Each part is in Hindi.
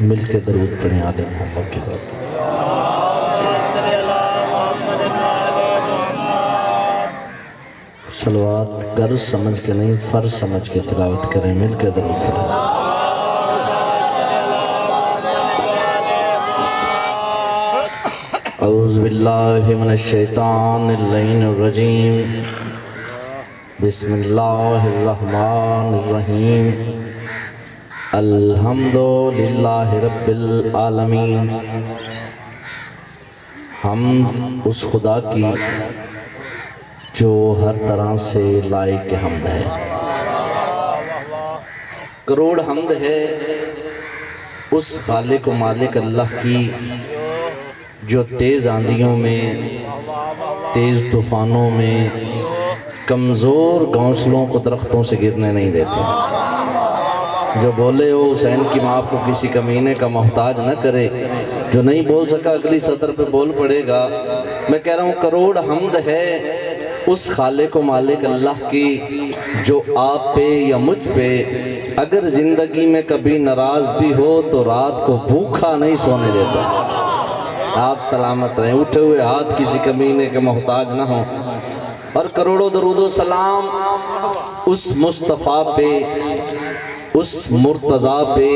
मिल के दरूद पढ़ें आले मोहम्मद के साथ। सलवात गर्ज समझ के नहीं फ़र्ज समझ के तिलावत करें, मिल के दरूद पढ़ें। औज़ु बिल्लाहि मिनश शैतानिर रजीम। बिस्मिल्लाहिर रहमानिर रहीम। अल्हम्दुलिल्लाहि रब्बिल आलमीन। हम्द उस खुदा की जो हर तरह से लायक हम्द है। करोड़ हम्द है उस खालिक व मालिक अल्लाह की जो तेज़ आंधियों में, तेज़ तूफ़ानों में कमज़ोर घोंसलों को दरख्तों से गिरने नहीं देते। जो बोले हो हुसैन की माँ को किसी कमीने का मोहताज न करे, जो नहीं बोल सका अगली सतर पे बोल पड़ेगा। मैं कह रहा हूँ करोड़ हम्द है उस खालिक व मालिक अल्लाह की जो आप पे या मुझ पे अगर ज़िंदगी में कभी नाराज़ भी हो तो रात को भूखा नहीं सोने देता। आप सलामत रहें, उठे हुए हाथ किसी कमीने के मोहताज ना हो। और करोड़ों दरूदो सलाम उस मुस्तफ़ा पे, उस मुर्तज़ा पे,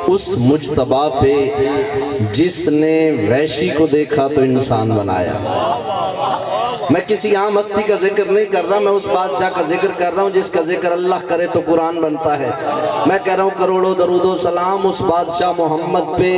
उस मुज्तबा पे जिसने वैशी को देखा तो इंसान बनाया। मैं किसी आम हस्ती का जिक्र नहीं कर रहा, मैं उस बादशाह का जिक्र कर रहा हूँ जिसका जिक्र अल्लाह करे तो कुरान बनता है। मैं कह रहा हूँ करोड़ों दरूदो सलाम उस बादशाह मोहम्मद पे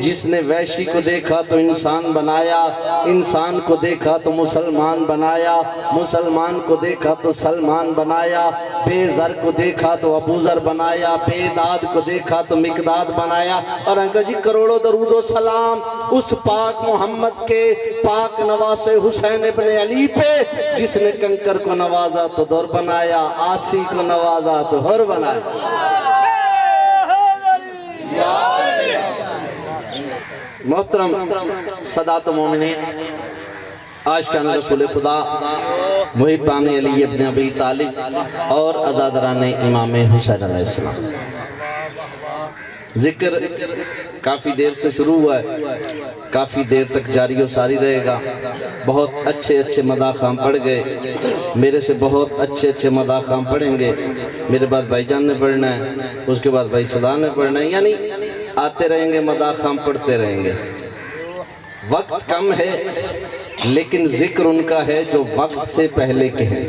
जिसने वैशी को देखा तो इंसान बनाया, इंसान को देखा तो मुसलमान बनाया, मुसलमान को देखा तो सलमान बनाया, बेज़र को देखा तो अबूज़र बनाया, बेदाद को देखा तो मिकदाद बनाया। और अंकल जी करोड़ों दरूदो सलाम उस पाक मोहम्मद के पाक नवासे हुसैन इब्ने अली पे जिसने कंकर को नवाजा तो दौर बनाया, आसी को नवाजा तो हर बनाया। मोहतरम सदात मोमिनीन, आज का रसूल खुदा मुहिब्बान अली इब्न अबी तालिब और अज़ादरान इमाम हुसैन अलैहिस्सलाम। जिक्र काफ़ी देर से शुरू हुआ है, काफ़ी देर तक जारी और सारी रहेगा। बहुत अच्छे अच्छे मदाखाम पढ़ गए, मेरे से बहुत अच्छे अच्छे मदाखाम पढ़ेंगे। मेरे बाद भाईजान ने पढ़ना है, उसके बाद भाई सदा ने पढ़ना है, यानी आते रहेंगे मदाखाम पढ़ते रहेंगे। वक्त कम है लेकिन जिक्र उनका है जो वक्त से पहले के हैं।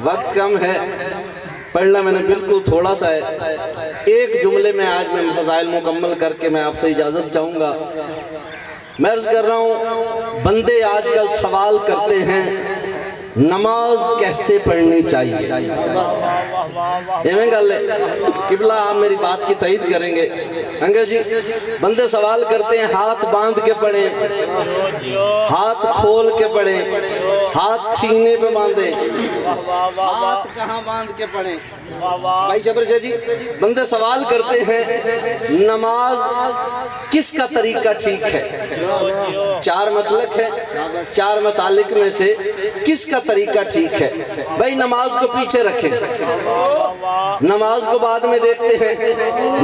वक्त कम है, पढ़ना मैंने बिल्कुल थोड़ा सा है। एक जुमले में आज मैं फज़ाइल मुकम्मल करके मैं आपसे इजाज़त चाहूँगा। मैं अर्ज़ कर रहा हूँ, बंदे आजकल सवाल करते हैं नमाज कैसे पढ़नी चाहिए। किबला आप मेरी बात की तईद करेंगे। अंकल जी बंदे सवाल करते हैं हाथ बांध के पढ़ें, हाथ खोल के पढ़ें, हाथ सीने पे बांधे, हाथ कहाँ बांध के पढ़ें। भाई जबर जी बंदे सवाल करते हैं नमाज किसका तरीका ठीक है। चार मसलक है, चार मसालिक में से किसका तरीका ठीक है। भाई नमाज को पीछे रखें, नमाज को बाद में देखते हैं।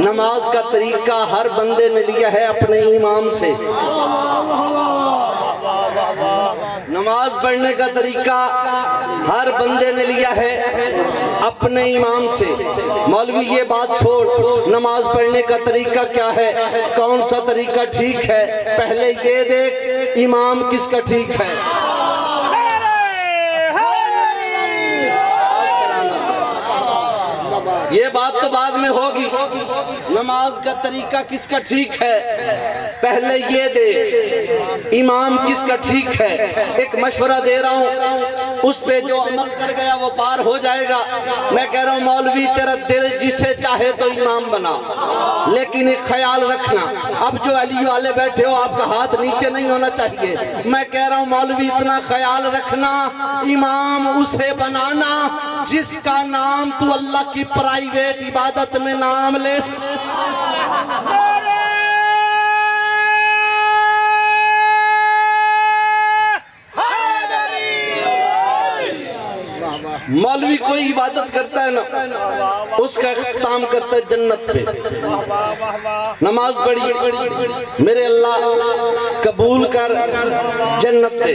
नमाज का तरीका हर बंदे ने लिया है अपने इमाम से। नमाज पढ़ने का तरीका हर बंदे ने लिया है अपने इमाम से। मौलवी ये बात छोड़, नमाज पढ़ने का तरीका क्या है, कौन सा तरीका ठीक है, पहले ये देख इमाम किसका ठीक है। ये बात तो बाद में होगी, नमाज का तरीका किसका ठीक है पहले ये दे, इमाम किसका ठीक है। एक मशवरा दे रहा हूँ, उस पे जो अमल कर गया वो पार हो जाएगा। मैं कह रहा हूँ मौलवी तेरा दिल जिसे चाहे तो इमाम बना, लेकिन एक ख्याल रखना, अब जो अली वाले बैठे हो आपका हाथ नीचे नहीं होना चाहिए। मैं कह रहा हूँ मौलवी इतना ख्याल रखना, इमाम उसे बनाना जिसका नाम तू अल्लाह की प्राइवेट इबादत में नाम ले। मौलवी कोई इबादत करता है ना, उसका इख्तिताम करता है जन्नत पे। नमाज पढ़ी, मेरे अल्लाह कबूल कर जन्नत दे।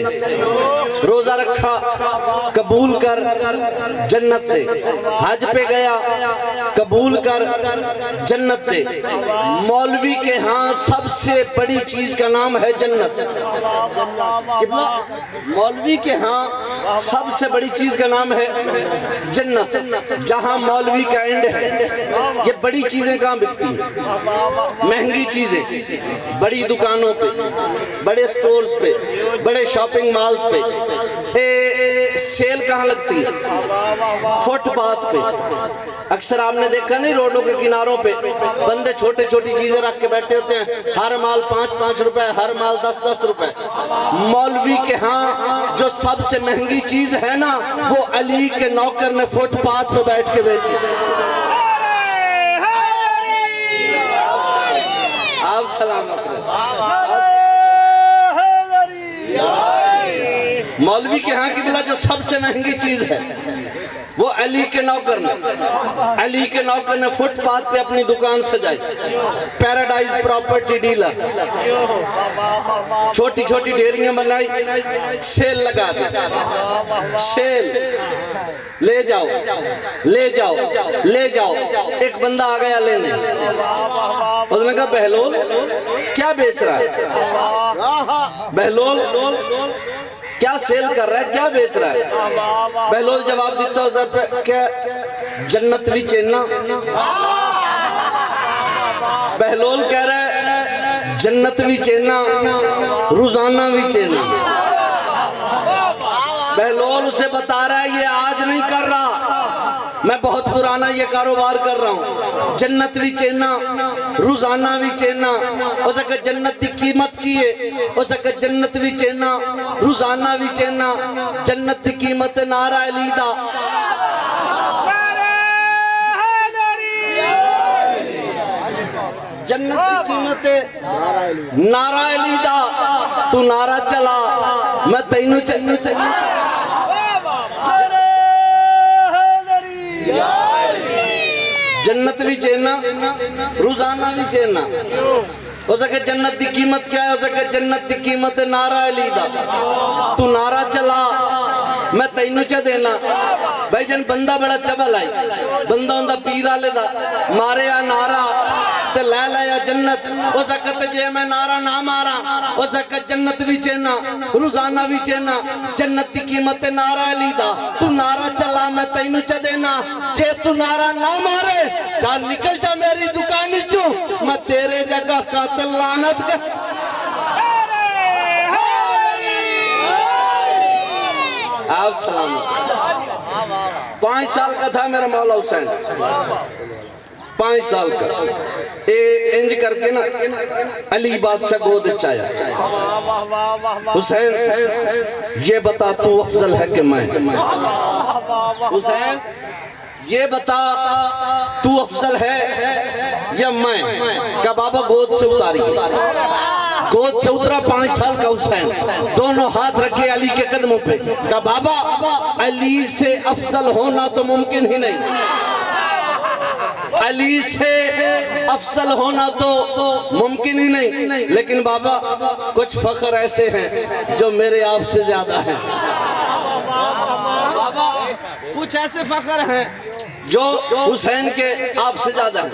रोजा रखा, कबूल कर जन्नत दे। हज पे गया, कबूल कर जन्नत दे। मौलवी के यहाँ सबसे बड़ी चीज का नाम है जन्नत। मौलवी के यहाँ सबसे बड़ी चीज का नाम है जन्नत। जहां मौलवी का एंड है, ये बड़ी चीजें कहाँ बिकती हैं? महंगी चीजें बड़ी दुकानों पे, बड़े स्टोर्स पे, बड़े शॉपिंग मॉल्स पे। सेल कहाँ लगती है? फुटपाथ पे। अक्सर आपने देखा नहीं, रोडों के किनारों पे बंदे छोटी छोटी चीजें रख के बैठे होते हैं। हर माल 5-5 रुपए, हर माल 10-10 रुपए। मौलवी के यहाँ जो सबसे महंगी चीज है ना, वो अली के नौकर ने फुटपाथ पे बैठ के बेची। आप सलामत रहे। मौलवी के यहाँ की बोला जो सबसे महंगी चीज है वो अली के नौकर ने फुटपाथ पे अपनी दुकान सजाई। पैराडाइज प्रॉपर्टी डीलर, छोटी छोटी ढेरियां बनाई, सेल लगा दी। सेल, ले जाओ ले जाओ ले जाओ। एक बंदा आ गया लेने, उसने कहा बहलोल क्या बेच रहा है? बहलोल क्या सेल कर रहा है, क्या बेच रहा है? बहलोल जवाब देता है, क्या जन्नत भी चेना? बहलोल कह रहा है जन्नत भी चेना, रोजाना भी चेना। बहलोल उसे बता रहा है ये आज नहीं कर रहा, मैं बहुत पुराना ये कारोबार कर रहा हूँ। जन्नत भी चेना, रोजाना भी चेना। हो सके जन्नत की कीमत की है, हो सके जन्नत भी चेना, रोजाना भी चेना। जन्नत की कीमत नारा अलीदा। जन्नत की कीमत नारा अलीदा। तू नारा चला, मैं तैनू जन्नत भी चेना, रोजाना भी चेना। हो सके जन्नत की कीमत क्या है? हो सके जन्नत की कीमत नारा अलीदा। तू नारा चला, मैं तैनू च देना। भाई जन बंदा बड़ा चबल आई, बंदा उनका पीरा लेदा मारे आ नारा ते लै लाया जन्नत। हो सकत जे मैं नारा ना मारा, हो सकत जन्नत भी चेना, रोजाना भी चेना। जन्नत की कीमत नारा अलीदा। तू नारा चला, मैं तैनू च देना। जे तू नारा ना मारे, चल निकल जा मेरी दुकान चो, मैं तेरे जगह कातिल लानत कर। आप सलामत। 5 साल का था मेरा मौला हुसैन, 5 साल का। इंज करके ना अली बादशाह गोद चाया। हुसैन ये बता तू अफजल है कि मैं? हुसैन ये बता तू अफजल है या मैं? का बाबा गोद से उतारी। गोद से उतरा 5 साल का हुसैन, दोनों हाथ रखे अली के कदमों पे। का बाबा अली से अफजल होना तो मुमकिन ही नहीं, अली से अफजल होना तो मुमकिन ही नहीं। लेकिन बाबा कुछ फख्र ऐसे हैं जो मेरे आप से ज्यादा हैं। बाबा कुछ ऐसे फख्र हैं जो हुसैन के आप से ज्यादा है।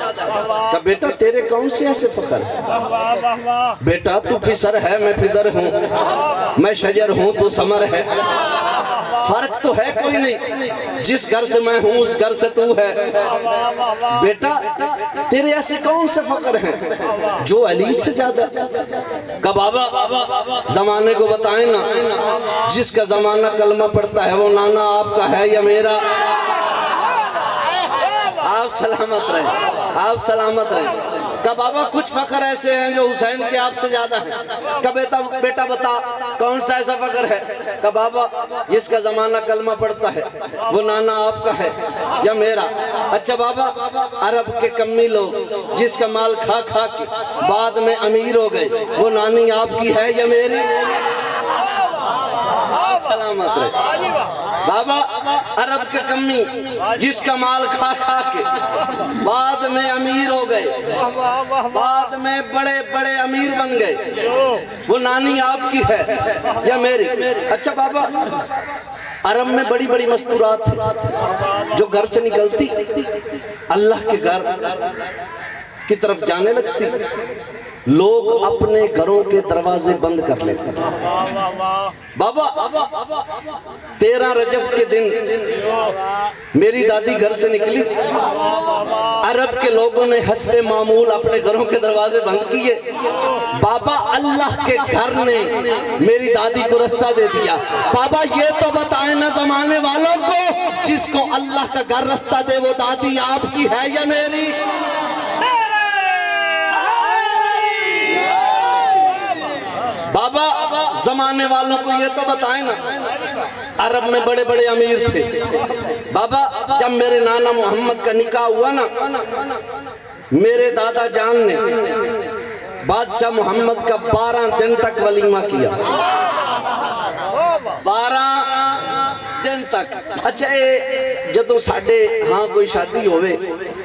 का बेटा तेरे कौन से ऐसे फख्र? बेटा तू पिसर है, मैं पिदर हूँ, मैं शजर हूँ, तू समर है। फर्क तो है कोई नहीं, जिस घर से मैं हूँ उस घर से तू है। बेटा तेरे ऐसे कौन से फख्र हैं जो अली से ज्यादा? का बाबा जमाने को बताएं ना, जिसका जमाना कलमा पढ़ता है वो नाना आपका है या मेरा? आप सलामत रहे, आप सलामत रहे। का बाबा कुछ फख्र ऐसे हैं जो हुसैन के आपसे ज्यादा हैं। का बेटा बता कौन सा ऐसा फख्र है? का बाबा जिसका जमाना कलमा पढ़ता है वो नाना आपका है या मेरा? अच्छा बाबा अरब के कम्मी लोग जिसका माल खा खा के बाद में अमीर हो गए, वो नानी आपकी है या मेरी? सलामत रहे। बाबा अरब के कमी जिसका माल खा खा के बाद में अमीर हो गए, बाद में बड़े बड़े अमीर बन गए, वो नानी आपकी है या मेरी? अच्छा बाबा, अरब में बड़ी बड़ी मस्तूरात थी जो घर से निकलती अल्लाह के घर की तरफ जाने लगती, लोग अपने घरों के दरवाजे बंद कर लेते। बाबा 13 रजब के दिन मेरी दादी घर से निकली, अरब के लोगों ने हस्बे मामूल अपने घरों के दरवाजे बंद किए। बाबा अल्लाह के घर ने मेरी दादी को रास्ता दे दिया। बाबा ये तो बताएं ना जमाने वालों को, जिसको अल्लाह का घर रास्ता दे वो दादी आपकी है या मेरी? बाबा जमाने वालों को ये तो बताएं ना, अरब में बड़े बड़े अमीर थे। बाबा जब मेरे नाना मोहम्मद का निकाह हुआ ना, मेरे दादा जान ने बादशाह मोहम्मद का 12 दिन तक वलीमा किया, 12 दिन तक। अच्छा जदों साडे हाँ कोई शादी होवे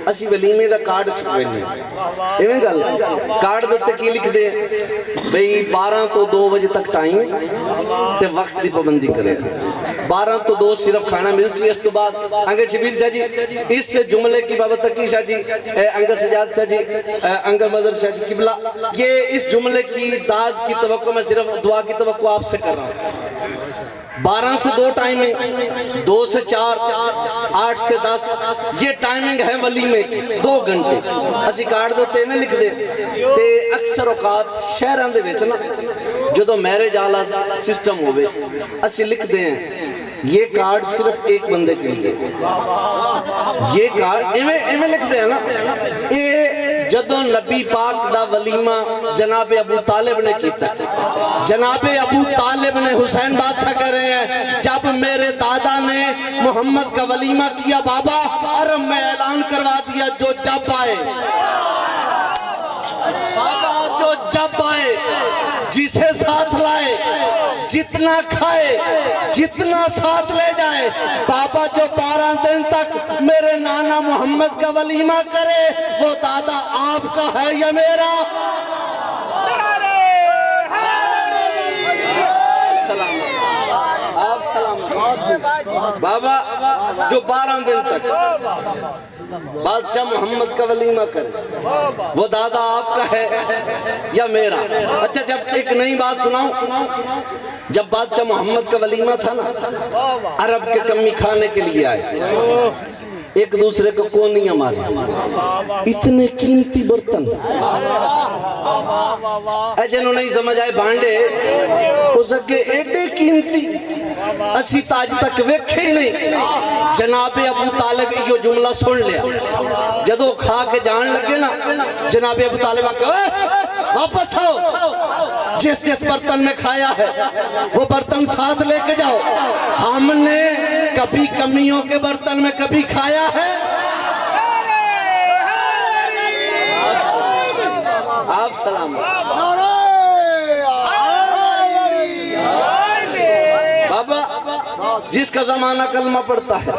असी वलीमे का कार्ड छपवेने, इवें गल कार्ड दे उत्ते की लिखदे बई 12 तो 2 बजे तक टाइम ते वक्त की पाबंदी करे, 12 तो 2 सिर्फ खाना मिल सी। इस तो बाद अंगद शबीर शाह जी इस जुमले की बाबत तकी शाह जी, अंगद सजाद शाह जी, अंगद मजर शाह जी किबला, ये इस जुमले की दाद की तवक्को मैं सिर्फ दुआ की तवक्को आपसे कर रहा हूँ। 12 से 2 टाइम है, 2 से 4, 8 से 10 ये टाइमिंग है वलीमे की, 2 घंटे। असी कार्ड दे में लिख दे ते अक्सर औकात शहरों दे विच ना जो मैरिज वाला सिस्टम होवे असी लिखते हैं ये कार्ड सिर्फ एक बंदे के लिए, ये कार्ड इवें लिखते हैं ना। ये जदों नबी पाक दा वलीमा जनाबे अबू तालिब ने किया, जनाबे अबू तालिब ने हुसैन बादशाह कह रहे हैं जब मेरे दादा ने मोहम्मद का वलीमा किया, बाबा अरब में ऐलान करवा दिया जो जब आए, बाबा जो जब आए जिसे साथ लाए, जितना खाए, जितना साथ ले जाए, बाबा जो 12 दिन तक मेरे नाना मोहम्मद का वलीमा करे वो दादा आपका है या मेरा? आप सलाम। बाबा जो 12 दिन तक बादशाह मोहम्मद का वलीमा करे वो दादा आपका है या मेरा? अच्छा जब एक नई बात सुनाऊं, जब बादशाह मोहम्मद का वलीमा था ना, अरब के कमी खाने के लिए आए, एक दूसरे को कोनियां मारे, इतने कीमती बर्तन जिन्हों नहीं समझ आए भांडे हो सके एडे कीमती असी ताज तक वेखे ही नहीं। जनाबे अबू तालिब यो जुमला सुन लिया, जदों खा के जान लगे ना जनाबे अबू तालिब आके वापस आओ, जिस जिस बर्तन में खाया है वो बर्तन साथ लेके जाओ, हमने कभी कमियों के बर्तन में कभी खाया है? आप सलाम। बाबा जिसका जमाना कलमा पड़ता है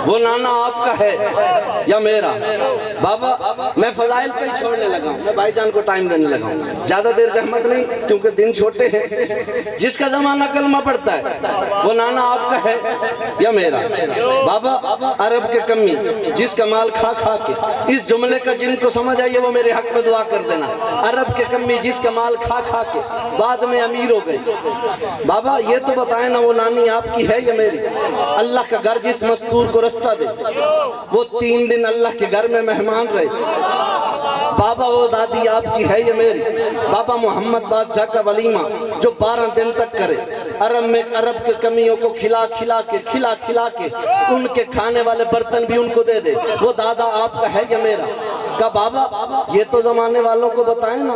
वो नाना आपका है या मेरा? बाबा मैं फजाइल पे ही छोड़ने लगा हूँ, मैं भाईजान को टाइम देने लगा हूँ, ज्यादा देर से अहमद नहीं क्योंकि दिन छोटे हैं। जिसका जमाना कलमा पड़ता है वो नाना आपका है या मेरा? बाबा अरब के कमी जिसका माल खा खा के, इस जुमले का जिनको समझ आई है वो मेरे हक में दुआ कर देना। अरब के कमी जिसका माल खा खा के बाद में अमीर हो गए, बाबा ये तो बताएं ना वो नानी आपकी है या मेरी? अल्लाह का घर जिस मस्तूर को रास्ता दे वो 3 दिन अल्लाह के घर में मेहमान रहे, बाबा वो दादी आपकी है या मेरी? बाबा मोहम्मद बादशाह का वलीमा जो 12 दिन तक करे, अरब में अरब के कमियों को खिला खिला के उनके खाने वाले बर्तन भी उनको दे दे, वो दादा आपका है या मेरा? का बाबा ये तो जमाने वालों को बताएं ना।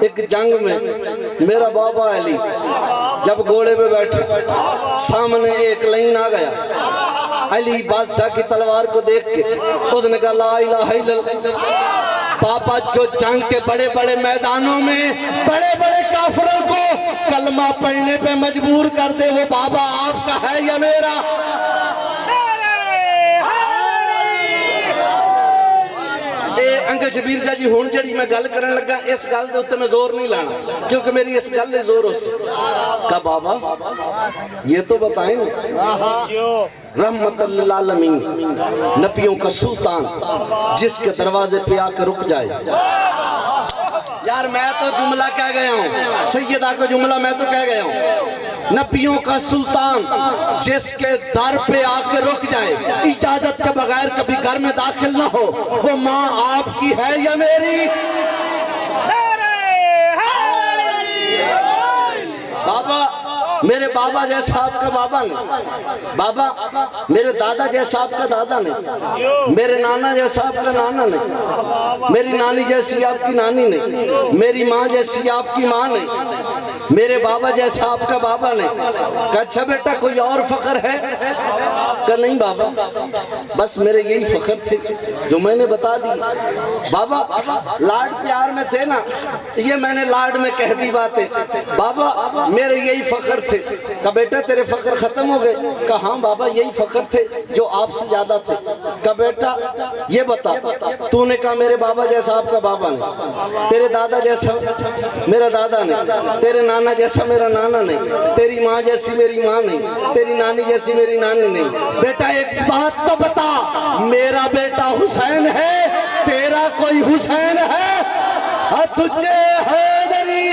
एक जंग में मेरा बाबा अली जब घोड़े पे बैठे, सामने एक लाइन आ गया, अली बादशाह की तलवार को देख के उसने कहा ला इलाहा इल्लल्लाह। पापा जो जंग के बड़े बड़े मैदानों में बड़े बड़े काफिरों को कलमा पढ़ने पे मजबूर कर दे वो बाबा आपका है या मेरा? अंकल जबीर शाह जी हुण जिहड़ी मैं गल करन लगा इस गल दे उत्ते मैं जोर नहीं लाना क्योंकि मेरी इस गल दे जोर हो सी का बाबा ये तो बताएं रहमतुल लिल आलमीन नबियों का सुल्तान जिसके दरवाजे पे आकर रुक जाए। यार मैं तो जुमला कह गया हूँ, सैयदा का जुमला मैं तो कह गया हूँ। नबियों का सुल्तान जिसके दर पे आकर रुक जाए, इजाजत के बगैर कभी घर में दाखिल ना हो, वो माँ आपकी है या मेरी? बाबा मेरे बाबा जैसा आपका बाबा नहीं, बाबा मेरे दादा जैसा आपका दादा नहीं, मेरे नाना जैसा आपका नाना नहीं, मेरी नानी जैसी आपकी नानी नहीं, मेरी माँ जैसी आपकी माँ नहीं, मेरे बाबा जैसा आपका बाबा नहीं। अच्छा बेटा कोई और फख्र है? का नहीं बाबा बस मेरे यही फख्र थे जो मैंने बता दी। बाबा लाड प्यार में थे ना, ये मैंने लाड में कह दी बातें। बाबा मेरे यही फख्र थे। का बेटा तेरे फख्र खत्म हो गए? का हाँ बाबा यही फख्र थे जो आपसे ज्यादा थे। का बेटा ये बता, तूने कहा मेरे बाबा जैसा आपका बाबा नहीं, तेरे दादा जैसा मेरा दादा नहीं, तेरे नाना जैसा मेरा नाना नहीं, तेरी माँ जैसी मेरी माँ नहीं, तेरी नानी जैसी मेरी नानी नहीं। बेटा एक बात तो बता, मेरा बेटा हुसैन है, तेरा कोई हुसैन है? तुझे हैदरी